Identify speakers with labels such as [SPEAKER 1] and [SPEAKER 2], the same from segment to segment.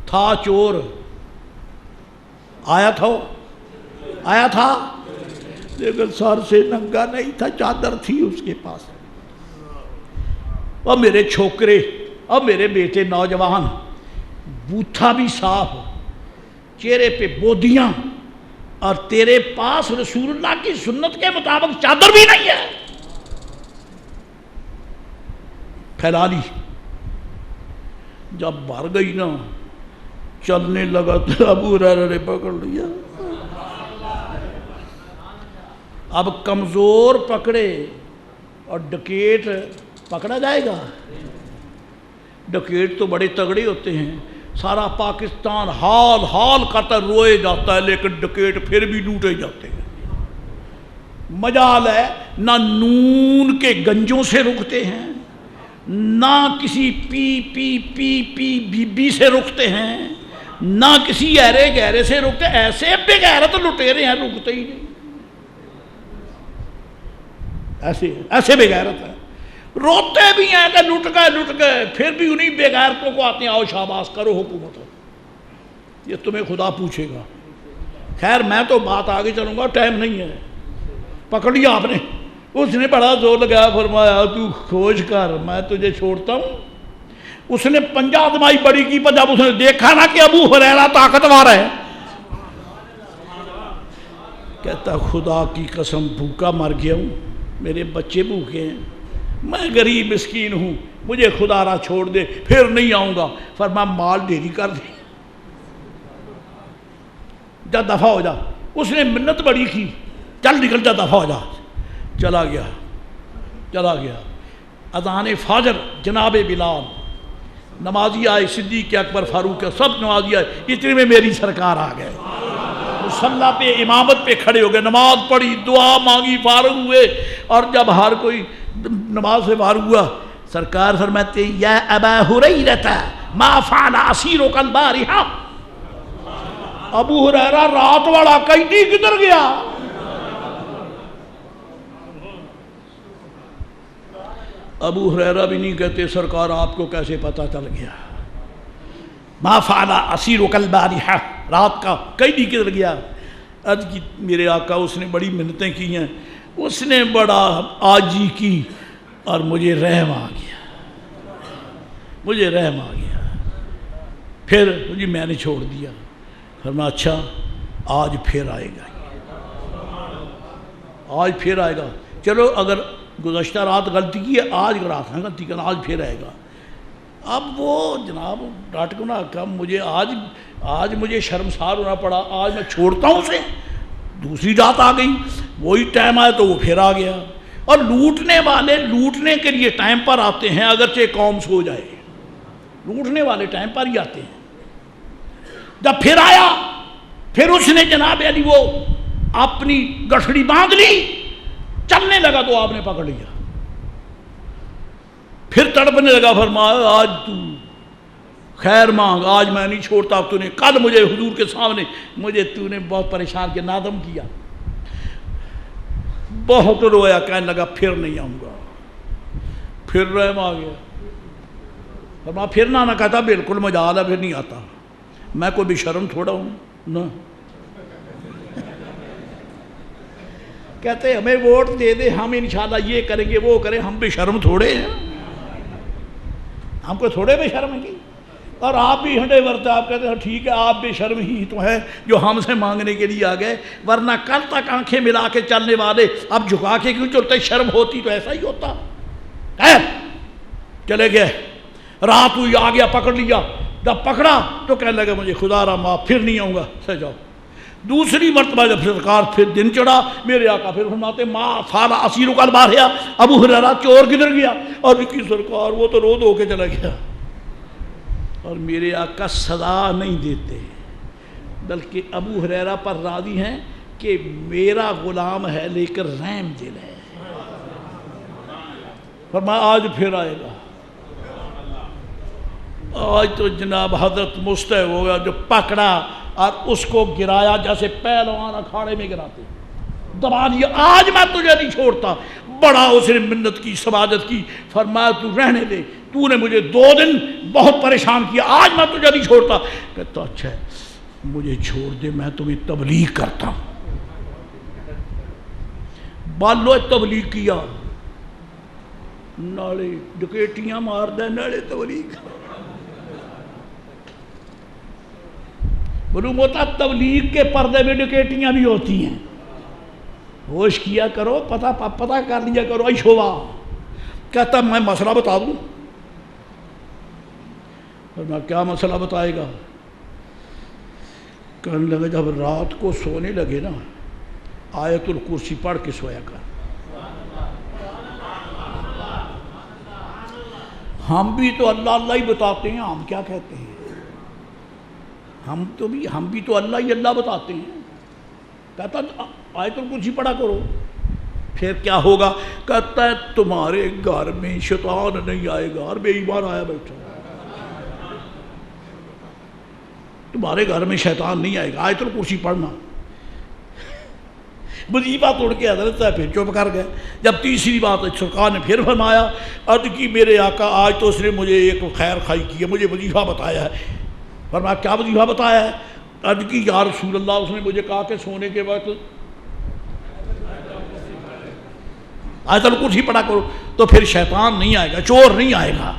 [SPEAKER 1] تھا چور آیا تھا لیکن سر سے ننگا نہیں تھا، چادر تھی اس کے پاس۔ اور میرے چھوکرے اور میرے بیٹے نوجوان، بوتھا بھی صاف، چہرے پہ بودیاں، اور تیرے پاس رسول اللہ کی سنت کے مطابق چادر بھی نہیں ہے، پھیلا لی۔ جب بھر گئی نا، چلنے لگا تو ابو ہریرہ نے پکڑ لیا۔ اب کمزور پکڑے اور ڈکیٹ پکڑا جائے گا؟ ڈکیٹ تو بڑے تگڑے ہوتے ہیں، سارا پاکستان حال کرتا روئے جاتا ہے، لیکن ڈکیٹ پھر بھی لوٹے جاتے ہیں۔ مجال ہے نہ نون کے گنجوں سے رکتے ہیں، نہ کسی بی سے رکتے ہیں، نہ کسی ایرے گہرے سے رکتے، ایسے بے غیرت لٹیرے ہیں، رکتے ہی نہیں، ایسے بے غیرت ہیں، روتے بھی ہیں کہ لٹ گئے، پھر بھی انہیں بے غیرتوں کو آتے ہیں، آؤ شاباش کرو حکومت، یہ تمہیں خدا پوچھے گا۔ خیر میں تو بات آگے چلوں گا، ٹائم نہیں ہے۔ پکڑ لیا آپ نے، اس نے بڑا زور لگایا، فرمایا تو کھوج کر، میں تجھے چھوڑتا ہوں۔ اس نے پنجہ آزمائی بڑی کی، جب اس نے دیکھا نا کہ ابو ہریرہ طاقتور ہے، کہتا خدا کی قسم بھوکا مر گیا ہوں، میرے بچے بھوکے ہیں، میں غریب مسکین ہوں، مجھے خدا را چھوڑ دے، پھر نہیں آؤں گا۔ فرمایا مال ڈیری کر دے، جا دفع ہو جا۔ اس نے منت بڑی کی، چل نکل جا، دفع ہو جا۔ چلا گیا۔ اذان فجر، جناب بلال نمازی آئے، صدیق اکبر فاروق، سب نمازی آئے، اتنے میں میری سرکار آ گئے، مصلی پہ امامت پہ کھڑے ہو گئے، نماز پڑھی، دعا مانگی، فارغ ہوئے۔ اور جب ہر کوئی نماز سے فارغ ہوا، سرکار فرماتے ہیں یا ابا ہریرہ ما فعل اسیرک البارحہ، ابو ہریرہ رات والا قیدی کدھر گیا؟ ابو ہریرہ بھی نہیں کہتے سرکار آپ کو کیسے پتہ چل گیا؟ ما فعل اسیرک البارحہ، رات کا قیدی کدھر گیا؟ عرض کی میرے آقا اس نے بڑی منتیں کی ہیں، اس نے بڑا عاجزی کی، اور مجھے رحم آ گیا، پھر جی میں نے چھوڑ دیا۔ فرمایا اچھا آج پھر آئے گا، چلو اگر گزشتہ رات غلطی کی ہے، آج رات نہ غلطی کرنا، آج پھر آئے گا۔ اب وہ جناب ڈاٹ کو نہ کہا، مجھے آج مجھے شرمسار ہونا پڑا، آج میں چھوڑتا ہوں اسے، دوسری رات آ گئی، وہی ٹائم آیا تو وہ پھر آ گیا۔ اور لوٹنے والے لوٹنے کے لیے ٹائم پر آتے ہیں، اگرچہ قوم سو جائے، لوٹنے والے ٹائم پر ہی آتے ہیں۔ جب پھر آیا، پھر اس نے جناب علی وہ اپنی گٹھڑی باندھ لی، چلنے لگا تو آپ نے پکڑ لیا، پھر تڑپنے لگا۔ فرمایا آج تو خیر مانگ، آج میں نہیں چھوڑتا، اب تو نے کل مجھے حضور کے سامنے تو نے بہت پریشان کیا، نادم کیا، بہت رویا، کہنے لگا پھر نہیں آؤں گا، پھر رحم آ گیا۔ فرمایا پھر نہ کہتا بالکل مجال ہے، پھر نہیں آتا، میں کوئی بھی شرم تھوڑا ہوں نہ۔ کہتے ہمیں ووٹ دے دے، ہم انشاءاللہ یہ کریں گے وہ کریں، ہم بے شرم تھوڑے ہیں، ہم کو تھوڑے بے شرم ہیں۔ اور آپ بھی ہنڈے ورتے، آپ کہتے ہیں ٹھیک ہے آپ بے شرم ہی تو ہیں جو ہم سے مانگنے کے لیے آ گئے، ورنہ کل تک آنکھیں ملا کے چلنے والے اب جھکا کے کیوں چلتے؟ شرم ہوتی تو ایسا ہی ہوتا ہے۔ چلے گئے، رات ہوئی، آ گیا، پکڑ لیا۔ جب پکڑا تو کہنے لگا مجھے خدا را معاف، پھر نہیں آؤں گا، سے جاؤ۔ دوسری مرتبہ جب سرکار پھر دن چڑھا، میرے آقا پھر فرماتے ما فعل اسیرک البارحہ، ابو ہریرہ چور کدھر گیا؟ اور کی سرکار وہ تو رو دھو کے چلا گیا۔ اور میرے آقا سزا نہیں دیتے، بلکہ ابو ہریرہ پر راضی ہیں کہ میرا غلام ہے لیکن رحم دل ہے۔ فرمایا آج پھر آئے گا۔ آج تو جناب حضرت مستحب ہو گیا، جو پکڑا اور اس کو گرایا جیسے پہلوان اکھاڑے میں گراتے، دبا دیا، آج میں تجھے نہیں چھوڑتا۔ بڑا اس نے منت کی، سماجت کی، فرمایا تو رہنے دے، تو نے مجھے 2 دن بہت پریشان کیا، آج میں تجھے نہیں چھوڑتا۔ کہتا اچھا مجھے چھوڑ دے، میں تمہیں تبلیغ کرتا ہوں۔ بالو تبلیغ کیا، نالے ڈکیٹیاں مار دے، نالے تبلیغ۔ معلوم ہوتا تبلیغ کے پردے میں ڈکیٹیاں بھی ہوتی ہیں۔ ہوش کیا کرو، پتہ کر لیا کرو، ایشوا۔ کہتا میں مسئلہ بتا دوں؟ میں کیا مسئلہ بتائے گا؟ کہنے لگا جب رات کو سونے لگے نا، آیت الکرسی پڑھ کے سویا کر۔ ہم بھی تو اللہ اللہ ہی بتاتے ہیں، ہم کیا کہتے ہیں؟ ہم بھی تو اللہ ہی اللہ بتاتے ہیں۔ کہتا آیت الکرسی پڑھا کرو، پھر کیا ہوگا؟ کہتا ہے تمہارے گھر میں شیطان نہیں آئے گا۔ اور بے ایمان آیا بیٹھا، تمہارے گھر میں شیطان نہیں آئے گا، آیت الکرسی پڑھنا۔ وظیفہ توڑ کے حضرت صاحب پھر چپ کر گئے۔ جب تیسری بات سرکار نے پھر فرمایا، عرض کی میرے آقا آج تو اس نے مجھے ایک خیر خائی کی ہے، مجھے وظیفہ بتایا ہے۔ فرمایا کیا وظیفہ بتایا ہے؟ عرض کی یا رسول اللہ، اس نے مجھے کہا کہ سونے کے وقت آیت الکرسی پڑھا کرو، تو پھر شیطان نہیں آئے گا، چور نہیں آئے گا۔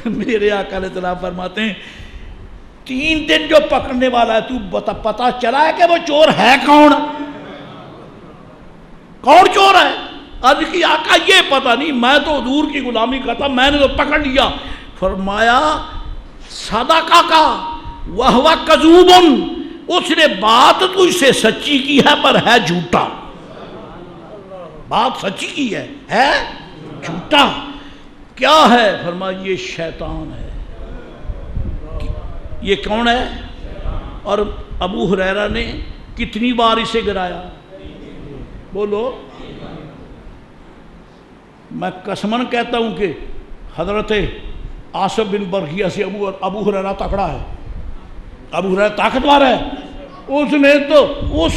[SPEAKER 1] میرے آقا علیہ السلام فرماتے ہیں 3 دن جو پکڑنے والا ہے، تو پتا چلا ہے کہ وہ چور ہے کون؟ کون چور ہے؟ عرض کی آقا یہ پتہ نہیں، میں تو حضور کی غلامی کرتا، میں نے تو پکڑ لیا۔ فرمایا صدقہ کا وہو کذوب، اس نے بات تو اس سے سچی کی ہے پر ہے جھوٹا۔ بات سچی کی ہے جھوٹا۔ کیا ہے؟ فرمایا یہ شیطان ہے۔ یہ کون ہے؟ اور ابو ہریرہ نے کتنی بار اسے گرایا؟ بولو۔ میں قسماً کہتا ہوں کہ حضرت آصف بن برقیہ سے ابو ہریرہ تکڑا ہے، ابو ہریرہ طاقتور ہے۔ اس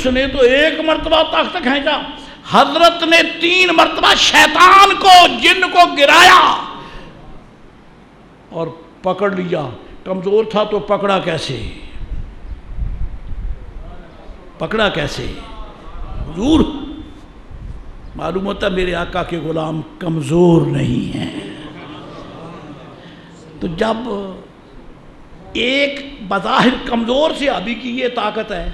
[SPEAKER 1] نے تو 1 مرتبہ تخت کھینچا، حضرت نے 3 مرتبہ شیطان کو، جن کو گرایا اور پکڑ لیا۔ کمزور تھا تو پکڑا کیسے؟ پکڑا کیسے؟ حضور معلوم ہوتا میرے آقا کے غلام کمزور نہیں ہیں۔ تو جب ایک بظاہر کمزور سے ابھی کی یہ طاقت ہے،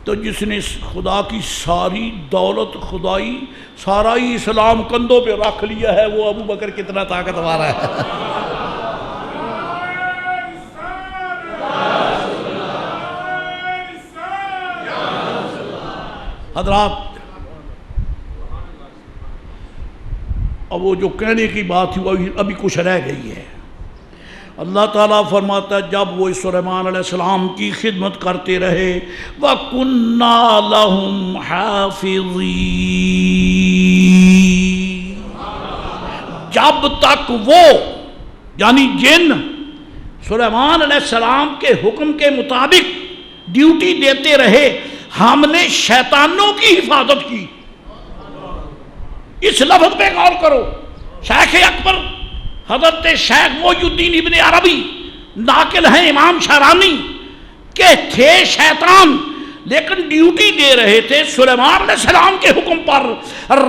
[SPEAKER 1] تو جس نے خدا کی ساری دولت خدائی، سارا ہی اسلام کندھوں پہ رکھ لیا ہے، وہ ابو بکر کتنا طاقتور ہے۔ حضرات اب وہ جو کہنے کی بات تھی وہ ابھی کچھ رہ گئی ہے۔ اللہ تعالیٰ فرماتا ہے جب وہ سلیمان علیہ السلام کی خدمت کرتے رہے، وَكُنَّا لَهُمْ حَافِظِينَ، جب تک وہ یعنی جن سلیمان علیہ السلام کے حکم کے مطابق ڈیوٹی دیتے رہے، ہم نے شیطانوں کی حفاظت کی۔ اس لفظ پہ غور کرو۔ شیخ اکبر حضرت شیخ محی الدین ابن عربی ناقل ہیں امام شارانی کہ تھے شیطان، لیکن ڈیوٹی دے رہے تھے سلیمان علیہ السلام کے حکم پر۔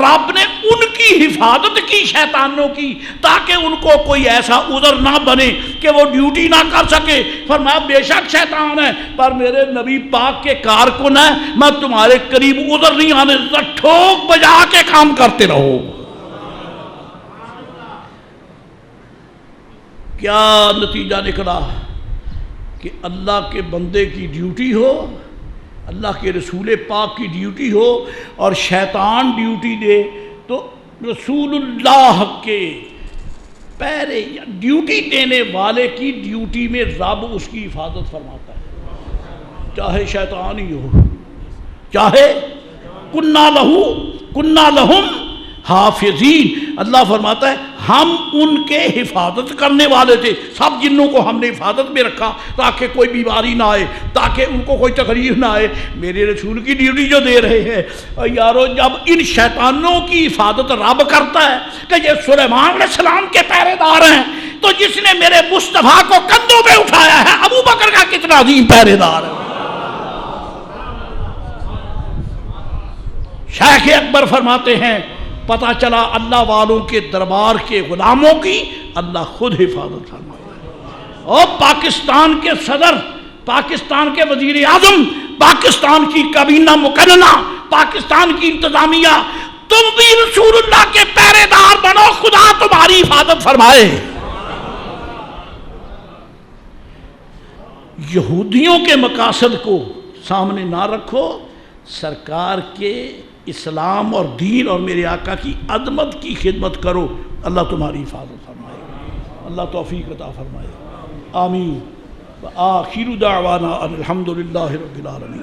[SPEAKER 1] رب نے ان کی حفاظت کی شیطانوں کی، تاکہ ان کو کوئی ایسا عذر نہ بنے کہ وہ ڈیوٹی نہ کر سکے۔ فرمایا بے شک شیطان ہے، پر میرے نبی پاک کے کارکن ہے، میں تمہارے قریب عذر نہیں آنے دیتا، ٹھوک بجا کے کام کرتے رہو۔ کیا نتیجہ نکلا؟ کہ اللہ کے بندے کی ڈیوٹی ہو، اللہ کے رسول پاک کی ڈیوٹی ہو، اور شیطان ڈیوٹی دے تو رسول اللہ کے پہرے یا ڈیوٹی دینے والے کی ڈیوٹی میں رب اس کی حفاظت فرماتا ہے، چاہے شیطان ہی ہو، چاہے کنا لہم حافظین۔ اللہ فرماتا ہے ہم ان کے حفاظت کرنے والے تھے. سب جنوں کو ہم نے حفاظت میں رکھا تاکہ کوئی بیماری نہ آئے, تاکہ ان کو کوئی تکلیف نہ آئے. میرے رسول کی ڈیوٹی جو دے رہے ہیں یارو, جب ان شیطانوں کی حفاظت رب کرتا ہے کہ یہ سلیمان علیہ السلام کے پہرے دار ہیں, تو جس نے میرے مصطفیٰ کو کندھوں پہ اٹھایا ہے ابو بکر کا کتنا عظیم پہرے دار ہے. شیخ اکبر فرماتے ہیں پتہ چلا اللہ والوں کے دربار کے غلاموں کی اللہ خود حفاظت فرماتا ہے. اور پاکستان کے صدر, پاکستان کے وزیر اعظم, پاکستان کی کابینہ مقننہ, پاکستان کی انتظامیہ, تم بھی رسول اللہ کے پہرے دار بنو, خدا تمہاری حفاظت فرمائے. یہودیوں کے مقاصد کو سامنے نہ رکھو, سرکار کے اسلام اور دین اور میرے آقا کی عظمت کی خدمت کرو. اللہ تمہاری حفاظت فرمائے, اللہ توفیق عطا فرمائے. آمین. وآخر دعوانا الحمدللہ رب العالمین.